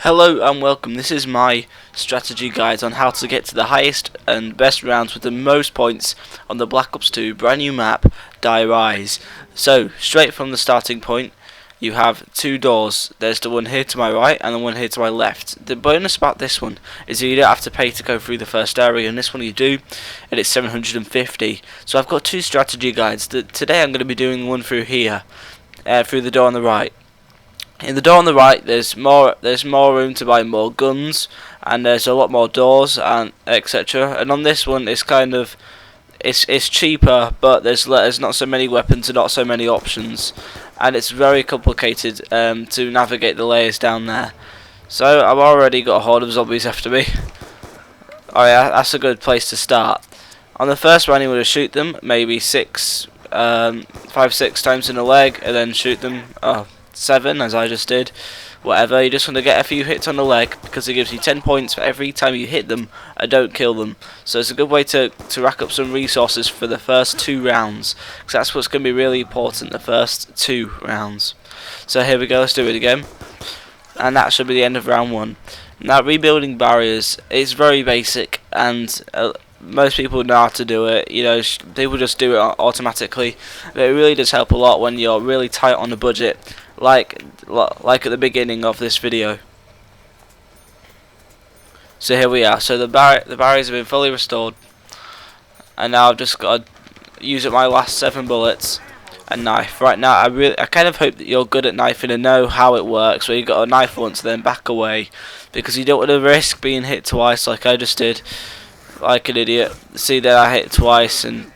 Hello and welcome. This is my strategy guide on how to get to the highest and best rounds with the most points on the Black Ops 2 brand new map, Die Rise. So, straight from the starting point, you have two doors. There's the one here to my right and the one here to my left. The bonus about this one is that you don't have to pay to go through the first area, and this one you do, and it's 750. So I've got two strategy guides. Today I'm going to be doing one through here, through the door on the right. In the door on the right, there's more room to buy more guns, and there's a lot more doors and etc. And on this one, it's kind of it's cheaper, but there's not so many weapons and not so many options, and it's very complicated to navigate the layers down there. So I've already got a horde of zombies after me. Alright, that's a good place to start. On the first round, you want to shoot them maybe 5, 6 times in the leg, and then shoot them. 7 as I just did, whatever. You just want to get a few hits on the leg because it gives you 10 points for every time you hit them and don't kill them. So it's a good way to rack up some resources for the first 2 rounds, because that's what's going to be really important, the first 2 rounds. So here we go, let's do it again, and that should be the end of round 1. Now, rebuilding barriers is very basic, and most people know how to do it. You know, people just do it automatically, but it really does help a lot when you're really tight on the budget, like at the beginning of this video. So here we are. So the barriers have been fully restored, and now I've just got to use up my last 7 bullets and knife. Right now, I kind of hope that you're good at knifing and know how it works, where you got a knife once then back away, because you don't want to risk being hit twice like I just did, like an idiot. See there, I hit twice, and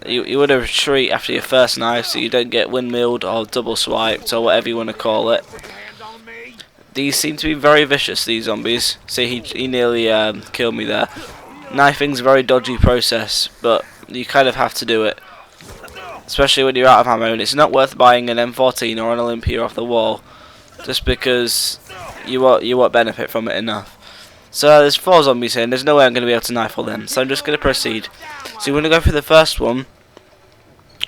you want to retreat after your first knife so you don't get windmilled or double swiped or whatever you want to call it. These seem to be very vicious, these zombies. See, he nearly killed me there. Knifing's a very dodgy process, but you kind of have to do it, especially when you're out of ammo, and it's not worth buying an M14 or an Olympia off the wall just because you won't benefit from it enough. So there's 4 zombies here, and there's no way I'm going to be able to knife all them, so I'm just going to proceed. So you want to go for the first one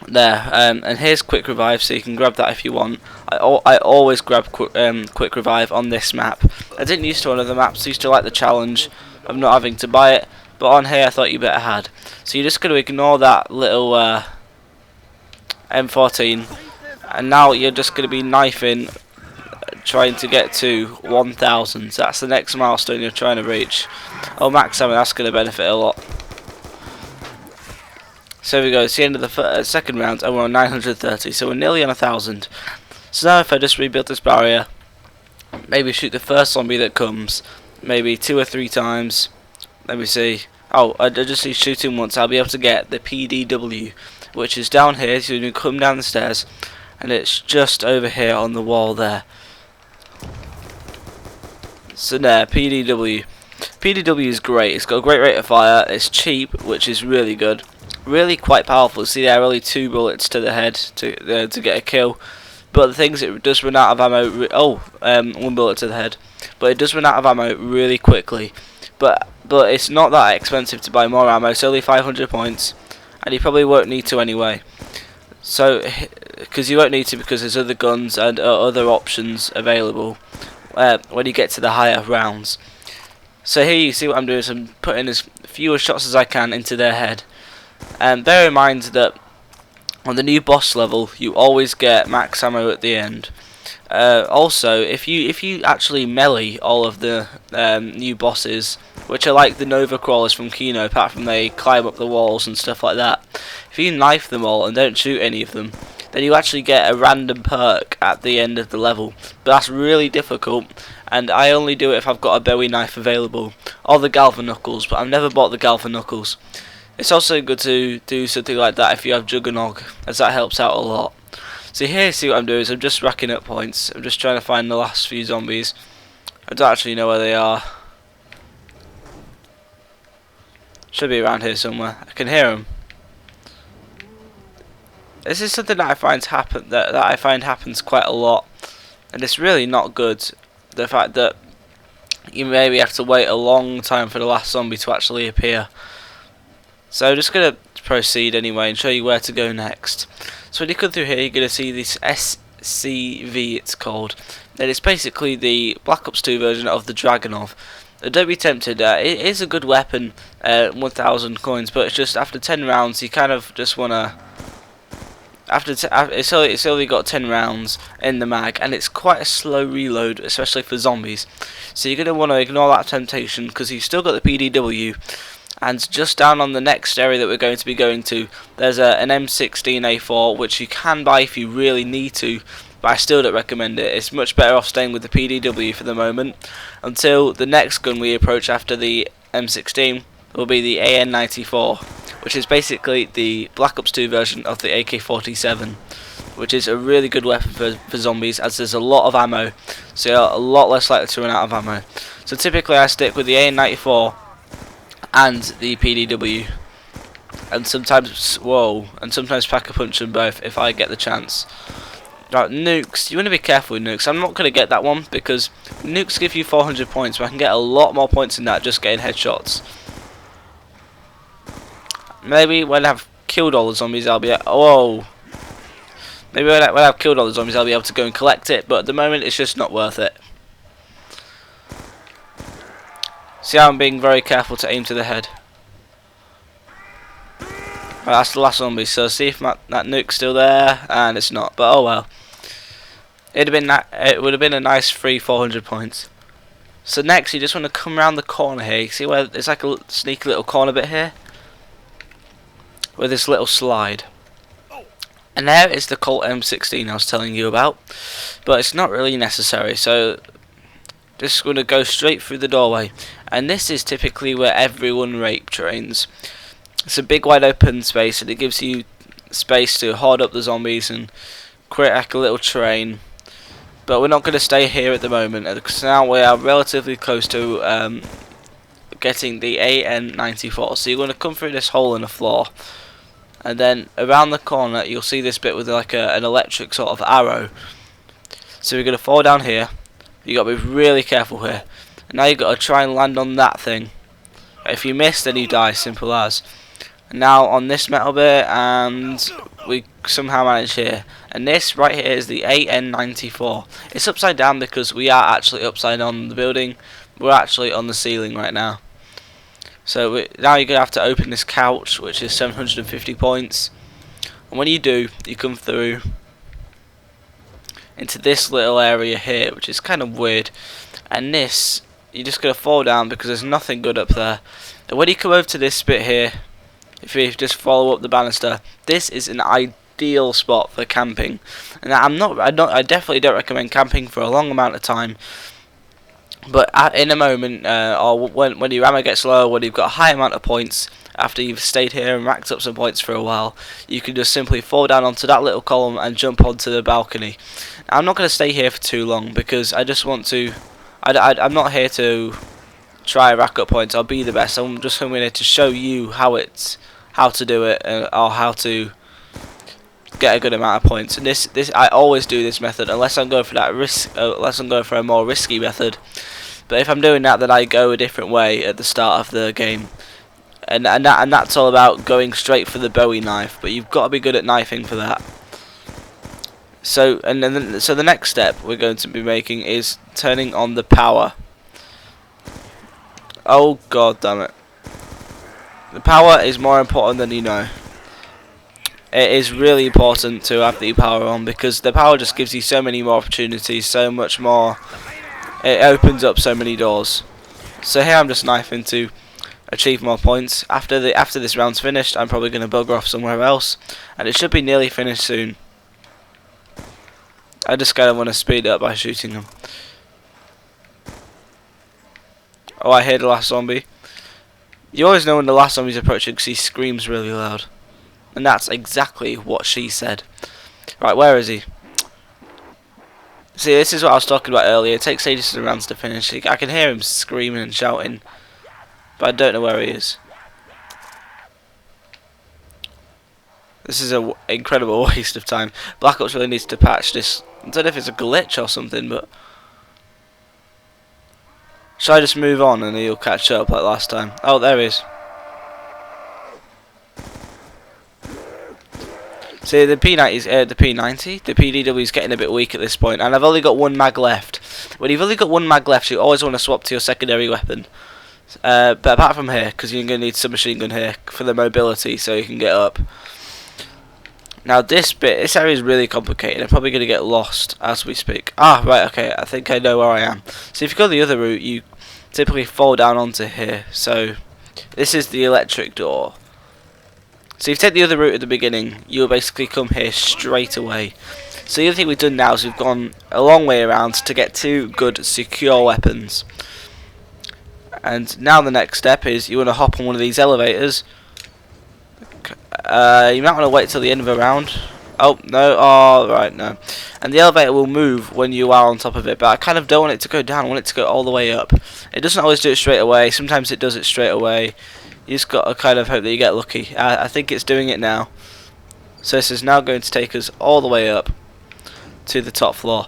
there, and here's quick revive, so you can grab that if you want. I always grab quick revive on this map. I didn't used to on other maps. I used to like the challenge of not having to buy it, but on here I thought you better had. So you're just going to ignore that little M14, and now you're just going to be knifing, trying to get to 1,000. So that's the next milestone you're trying to reach. Oh, max ammo, that's going to benefit a lot. So here we go, it's the end of the second round, and we're on 930, so we're nearly on 1,000. So now if I just rebuild this barrier, maybe shoot the first zombie that comes, maybe 2 or 3 times. Let me see. Oh, I just need shooting once. I'll be able to get the PDW, which is down here. So you come down the stairs, and it's just over here on the wall there. So there, PDW. PDW is great. It's got a great rate of fire. It's cheap, which is really good. Really quite powerful. See there, only 2 bullets to the head to get a kill. But the thing is, it does run out of ammo. 1 bullet to the head. But it does run out of ammo really quickly. But it's not that expensive to buy more ammo. It's only 500 points, and you probably won't need to anyway. So, because you won't need to, because there's other guns and other options available when you get to the higher rounds. So here you see what I'm doing is I'm putting as few shots as I can into their head. And bear in mind that on the new boss level you always get max ammo at the end. Also, if you actually melee all of the new bosses, which are like the Nova crawlers from Kino, apart from they climb up the walls and stuff like that, if you knife them all and don't shoot any of them, then you actually get a random perk at the end of the level. But that's really difficult, and I only do it if I've got a Bowie knife available, or the Galva Knuckles, but I've never bought the Galva Knuckles. It's also good to do something like that if you have Juggernog, as that helps out a lot. So here, see what I'm doing is I'm just racking up points. I'm just trying to find the last few zombies. I don't actually know where they are. Should be around here somewhere. I can hear them. This is something that I find happens quite a lot, and it's really not good. The fact that you maybe have to wait a long time for the last zombie to actually appear. So I'm just going to proceed anyway and show you where to go next. So when you come through here, you're going to see this SCV, it's called. then it's basically the Black Ops 2 version of the Dragunov. Don't be tempted. It is a good weapon, 1,000 coins, but it's just after 10 rounds you kind of just wanna. It's only got 10 rounds in the mag, and it's quite a slow reload, especially for zombies. So you're gonna want to ignore that temptation because you've still got the PDW. And just down on the next area that we're going to be going to, there's an M16A4 which you can buy if you really need to, but I still don't recommend it. It's much better off staying with the PDW for the moment until the next gun we approach after the M16 will be the AN94, which is basically the Black Ops 2 version of the AK-47, which is a really good weapon for zombies, as there's a lot of ammo, so you're a lot less likely to run out of ammo. So typically I stick with the AN94 and the PDW, and sometimes pack a punch on both if I get the chance. Right, nukes, you want to be careful with nukes. I'm not going to get that one because nukes give you 400 points, but I can get a lot more points than that just getting headshots. Maybe when I've killed all the zombies I'll be maybe when I've killed all the zombies I'll be able to go and collect it, but at the moment it's just not worth it. See how I'm being very careful to aim to the head. Right, that's the last zombie, so see if that nuke's still there, and it's not, but oh well. It would have been a nice free 400 points. So next you just want to come around the corner here. You see where there's like a sneaky little corner bit here? With this little slide. And there is the Colt M16 I was telling you about, but it's not really necessary, so just going to go straight through the doorway. And this is typically where everyone rape trains. It's a big wide open space, and it gives you space to hard up the zombies and create like a little train. But we're not going to stay here at the moment because now we are relatively close to getting the AN94. So you're going to come through this hole in the floor, and then around the corner you'll see this bit with like an electric sort of arrow. So we're going to fall down here. You got to be really careful here. And now you've got to try and land on that thing. If you miss, then you die, simple as. And now on this metal bit, and we somehow manage here. And this right here is the AN94. It's upside down because we are actually upside on the building. We're actually on the ceiling right now. So now you're going to have to open this couch, which is 750 points. And when you do, you come through into this little area here, which is kind of weird. And this, you're just going to fall down because there's nothing good up there. And when you come over to this bit here, if you just follow up the banister, this is an ideal spot for camping. And I definitely don't recommend camping for a long amount of time. But in a moment, or when your ammo gets low, when you've got a high amount of points, after you've stayed here and racked up some points for a while, you can just simply fall down onto that little column and jump onto the balcony. Now, I'm not going to stay here for too long because I just want to. I'm not here to try rack up points. I'll be the best. I'm just coming here to show you how to do it, or how to get a good amount of points. And this I always do this method unless I'm going for that unless I'm going for a more risky method. But if I'm doing that, then I go a different way at the start of the game. And that's all about going straight for the Bowie knife, but you've got to be good at knifing for that. So the next step we're going to be making is turning on the power. Oh god damn it. The power is more important than you know. It is really important to have the power on because the power just gives you so many more opportunities, so much more. It opens up so many doors. So here I'm just knifing to achieve more points. After this round's finished, I'm probably going to bugger off somewhere else, and it should be nearly finished soon. I just kind of want to speed it up by shooting them. Oh, I hear the last zombie. You always know when the last zombie's approaching because he screams really loud. And that's exactly what she said. Right, where is he? See, this is what I was talking about earlier. It takes ages for the rounds to finish. I can hear him screaming and shouting, but I don't know where he is. This is an incredible waste of time. Black Ops really needs to patch this. I don't know if it's a glitch or something, but should I just move on and he'll catch up like last time? Oh, there he is. So the P90, the P90, the PDW is getting a bit weak at this point, and I've only got one mag left. When you've only got one mag left, you always want to swap to your secondary weapon. But apart from here, because you're going to need some machine gun here for the mobility, so you can get up. Now this area is really complicated. I'm probably going to get lost as we speak. Ah, right, okay, I think I know where I am. So if you go the other route, you typically fall down onto here. So this is the electric door. So if you take the other route at the beginning, you'll basically come here straight away. So the other thing we've done now is we've gone a long way around to get two good secure weapons. And now the next step is you want to hop on one of these elevators. You might want to wait till the end of a round. Oh, no, oh, right, no. And the elevator will move when you are on top of it, but I kind of don't want it to go down, I want it to go all the way up. It doesn't always do it straight away, sometimes it does it straight away. You just got to kind of hope that you get lucky. I think it's doing it now. So this is now going to take us all the way up to the top floor.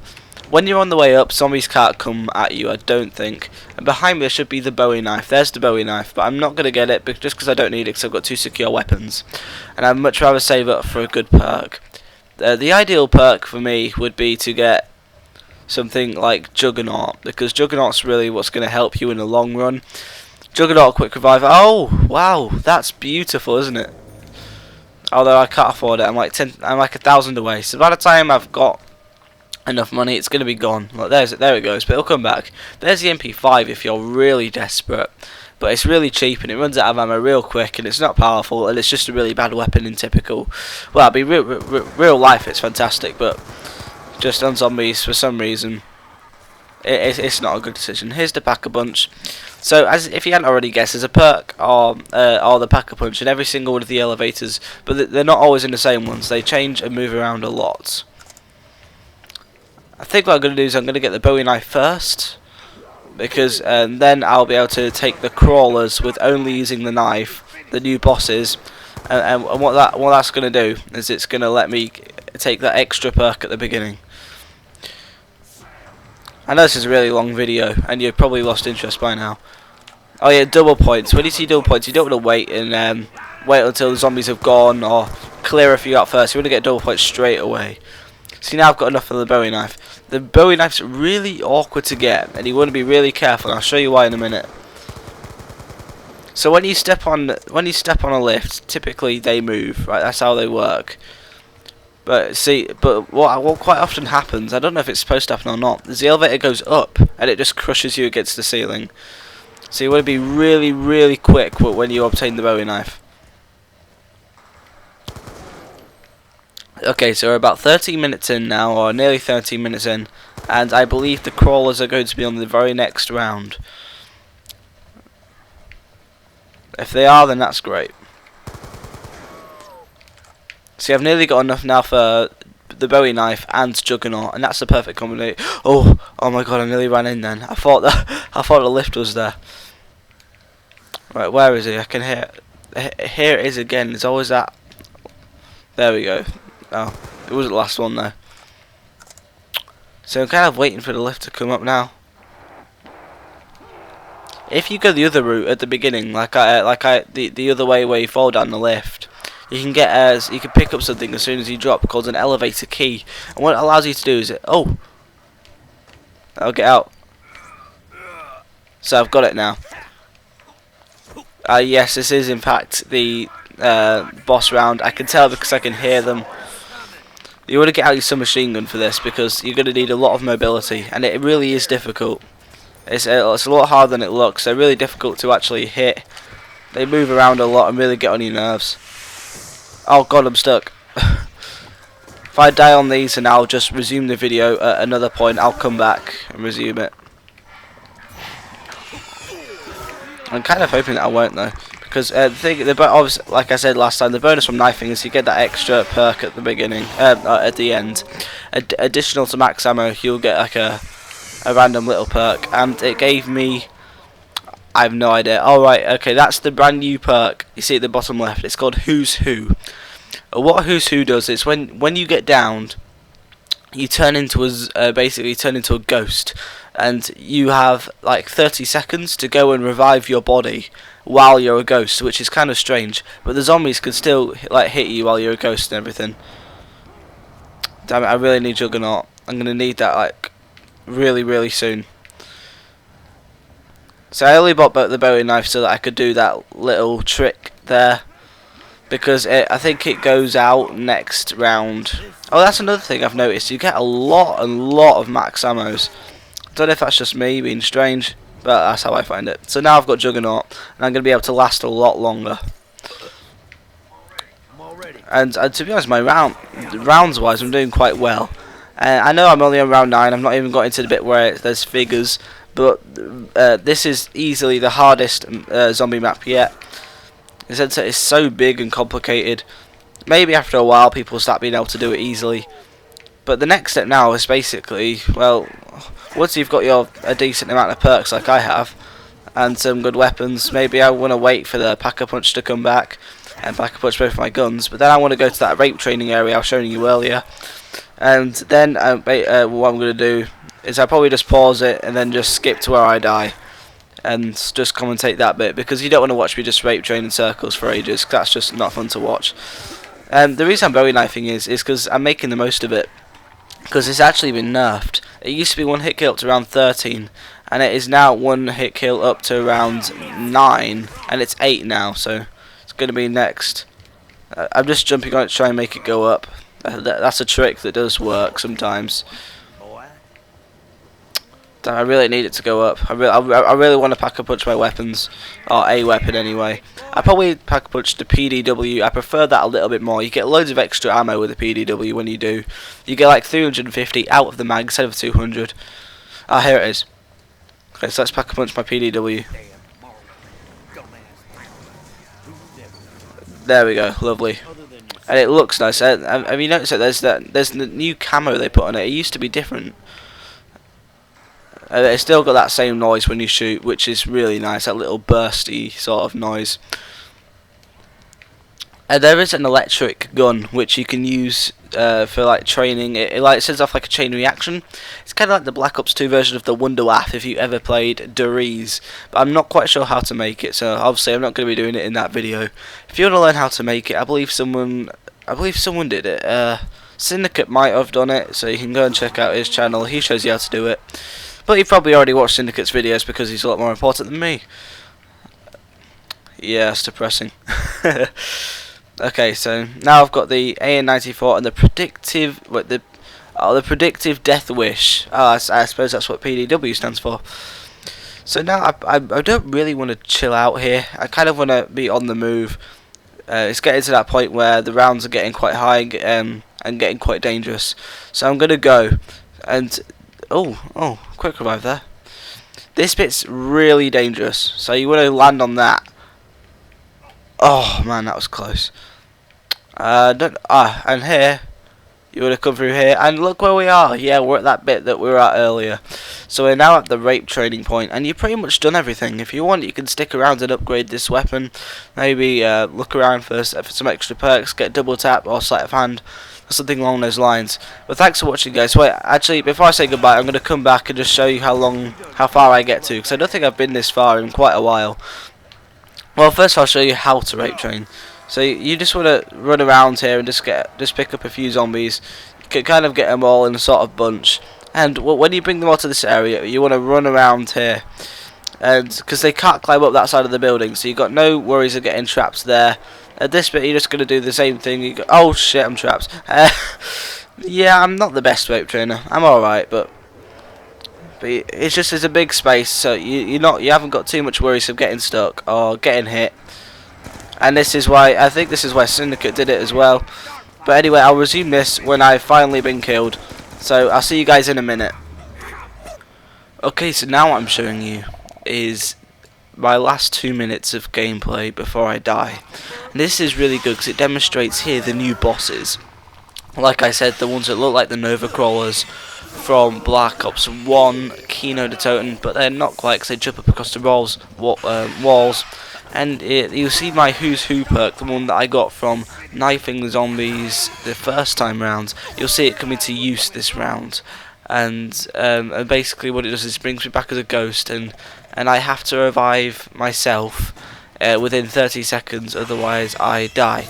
When you're on the way up, zombies can't come at you, I don't think. And behind me there should be the Bowie knife. There's the Bowie knife, but I'm not going to get it just because I don't need it, because I've got two secure weapons. And I'd much rather save up for a good perk. The ideal perk for me would be to get something like Juggernaut, because Juggernaut's really what's going to help you in the long run. Juggernaut quick revive. Oh wow, that's beautiful, isn't it? Although I can't afford it. I'm like 1,000 away. So by the time I've got enough money, it's going to be gone. Like, there it goes, but it'll come back. There's the MP5 if you're really desperate, but it's really cheap and it runs out of ammo real quick, and it's not powerful, and it's just a really bad weapon in typical. Well, I mean, real life it's fantastic, but just on zombies for some reason it's not a good decision. Here's the Pack-a-Punch. So, as if you hadn't already guessed, there's a perk or the Pack-a-Punch in every single one of the elevators, but they're not always in the same ones. They change and move around a lot. I think what I'm going to do is I'm going to get the Bowie knife first, because then I'll be able to take the crawlers with only using the knife, the new bosses, and what that's going to do is it's going to let me take that extra perk at the beginning. I know this is a really long video, and you've probably lost interest by now. Oh yeah, double points. When you see double points, you don't want to wait and wait until the zombies have gone, or clear a few out first. You want to get double points straight away. See, now I've got enough of the Bowie knife. The Bowie knife's really awkward to get, and you want to be really careful. I'll show you why in a minute. So when you step on a lift, typically they move, right? That's how they work. But see, what quite often happens, I don't know if it's supposed to happen or not, is the elevator goes up and it just crushes you against the ceiling. So you want to be really, really quick when you obtain the Bowie knife. Okay, so we're about 13 minutes in now, or nearly 13 minutes in, and I believe the crawlers are going to be on the very next round. If they are, then that's great. See, I've nearly got enough now for the Bowie knife and Juggernaut, and that's the perfect combination. Oh my god, I nearly ran in then. I thought the lift was there. Right, where is he? I can hear. Here it is again. There's always that. There we go. Oh, it wasn't the last one though. So I'm kind of waiting for the lift to come up now. If you go the other route at the beginning, the other way where you fall down the lift, you can pick up something as soon as you drop called an elevator key, and what it allows you to do is I'll get out. So I've got it now. Yes, this is in fact the boss round. I can tell because I can hear them. You want to get out your submachine gun for this, because you're going to need a lot of mobility, and it really is difficult. It's a lot harder than it looks. They're really difficult to actually hit. They move around a lot and really get on your nerves. Oh god, I'm stuck. If I die on these, and I'll just resume the video at another point, I'll come back and resume it. I'm kind of hoping that I won't though, because obviously, like I said last time, the bonus from knifing is you get that extra perk at the beginning, at the end. Additional to max ammo, you'll get like a random little perk, and it gave me, I have no idea. Alright, okay, that's the brand new perk. You see at the bottom left, it's called Who's Who. What Who's Who does is when you get downed, you turn into basically turn into a ghost, and you have like 30 seconds to go and revive your body while you're a ghost, which is kind of strange. But the zombies can still like hit you while you're a ghost and everything. Damn it, I really need Juggernaut. I'm gonna need that like really soon. So I only bought the Bowie knife so that I could do that little trick there, because I think it goes out next round. Oh, that's another thing I've noticed. You get a lot of max ammos. I don't know if that's just me being strange, but that's how I find it. So now I've got Juggernaut, and I'm going to be able to last a lot longer. And to be honest, my rounds wise, I'm doing quite well. I know I'm only on round 9. I'm not even got into the bit where there's figures, but this is easily the hardest zombie map yet. It's so big and complicated. Maybe after a while people start being able to do it easily. But the next step now is basically, well, once you've got a decent amount of perks like I have, and some good weapons, maybe I want to wait for the Pack-a-Punch to come back and Pack-a-Punch both my guns. But then I want to go to that rape training area I was showing you earlier. And then what I'm going to do is I'll probably just pause it and then just skip to where I die. And just commentate that bit, because you don't want to watch me just rape train in circles for ages, 'cause that's just not fun to watch. The reason I'm Bowie knifing is because I'm making the most of it, because it's actually been nerfed. It used to be 1 hit kill up to round 13, and it is now 1 hit kill up to round 9, and it's 8 now, so it's going to be next. I'm just jumping on it to try and make it go up. That's a trick that does work sometimes. I really need it to go up. I really want to Pack-a-Punch my weapons, or a weapon anyway. I probably Pack-a-Punch the PDW. I prefer that a little bit more. You get loads of extra ammo with the PDW when you do. You get like 350 out of the mag instead of 200. Ah, here it is. Okay, so let's Pack-a-Punch my PDW. There we go, lovely. And it looks nice. Have you noticed that there's the new camo they put on it? It used to be different. It's still got that same noise when you shoot, which is really nice, that little bursty sort of noise. There is an electric gun which you can use for like training. It like sends off like a chain reaction. It's kind of like the Black Ops 2 version of the Wunderwaffe if you ever played Doriz. But I'm not quite sure how to make it, so obviously I'm not going to be doing it in that video. If you want to learn how to make it, I believe someone did it. Syndicate might have done it, so you can go and check out his channel. He shows you how to do it. But you've probably already watched Syndicate's videos because he's a lot more important than me. Yeah, it's depressing. Okay, so now I've got the AN-94 and the predictive, the predictive death wish. Oh, I suppose that's what PDW stands for. So now I don't really want to chill out here. I kind of want to be on the move. It's getting to that point where the rounds are getting quite high and getting quite dangerous. So I'm gonna go and. Oh, quick revive there. This bit's really dangerous, so you want to land on that. Oh man, that was close. And here, you want to come through here, and look where we are. Yeah, we're at that bit that we were at earlier. So we're now at the rape training point, and you've pretty much done everything. If you want, you can stick around and upgrade this weapon. Maybe look around for some extra perks, get double tap or sleight of hand. Something along those lines. But thanks for watching, guys. Wait, actually, before I say goodbye, I'm going to come back and just show you how far I get to, because I don't think I've been this far in quite a while. Well, first I'll show you how to rape train. So you just want to run around here and just pick up a few zombies. You can kind of get them all in a sort of bunch. And when you bring them all to this area, you want to run around here, and because they can't climb up that side of the building, so you've got no worries of getting trapped there. At this bit, you're just going to do the same thing. You go, oh shit, I'm trapped. Yeah, I'm not the best rape trainer. I'm alright, but it's just there's a big space, so you haven't got too much worries of getting stuck or getting hit. And this is why I think this is why Syndicate did it as well. But anyway, I'll resume this when I've finally been killed. So I'll see you guys in a minute. Okay, so now what I'm showing you is my last 2 minutes of gameplay before I die. And this is really good because it demonstrates here the new bosses. Like I said, the ones that look like the Nova Crawlers from Black Ops 1, Kino de Toten, but they're not quite because they jump up across the walls. And you'll see my Who's Who perk, the one that I got from knifing the zombies the first time round. You'll see it coming to use this round. And basically what it does is it brings me back as a ghost, and I have to revive myself within 30 seconds, otherwise I die.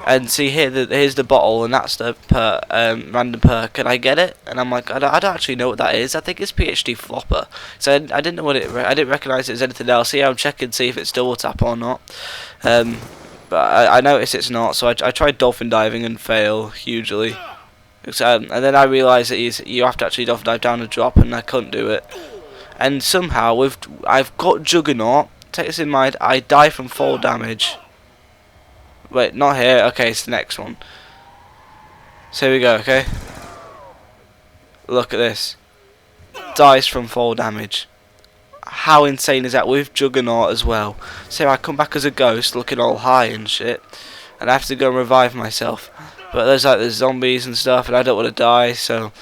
And see here, here's the bottle, and that's the random perk. Can I get it? And I'm like, I don't actually know what that is. I think it's PhD Flopper. So I didn't know what I didn't recognise it as anything else. Here I'm checking to see if it's double tap or not. But I noticed it's not. So I tried dolphin diving and fail hugely. And then I realised that you have to actually dolphin dive down a drop, and I couldn't do it. And somehow I've got Juggernaut. Take this in mind. I die from fall damage. Wait, not here. Okay, it's the next one. So here we go, okay? Look at this. Dies from fall damage. How insane is that with Juggernaut as well? So I come back as a ghost looking all high and shit. And I have to go and revive myself. But there's zombies and stuff and I don't want to die, so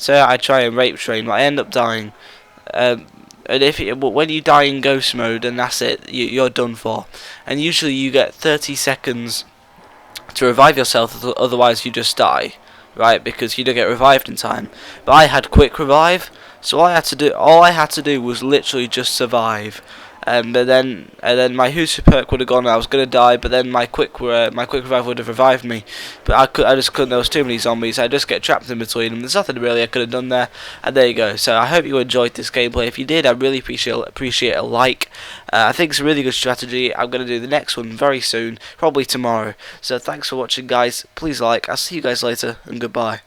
I try and rape train, but I end up dying. And when you die in ghost mode, then that's it. You're done for. And usually you get 30 seconds to revive yourself, otherwise you just die, right? Because you don't get revived in time. But I had quick revive, so all I had to do was literally just survive. But then my Husa perk would have gone. I was gonna die, but then my quick revive would have revived me. But I just couldn't. There was too many zombies. I just get trapped in between them. There's nothing really I could have done there. And there you go. So I hope you enjoyed this gameplay. If you did, I really appreciate a like. I think it's a really good strategy. I'm gonna do the next one very soon, probably tomorrow. So thanks for watching, guys. Please like. I'll see you guys later, and goodbye.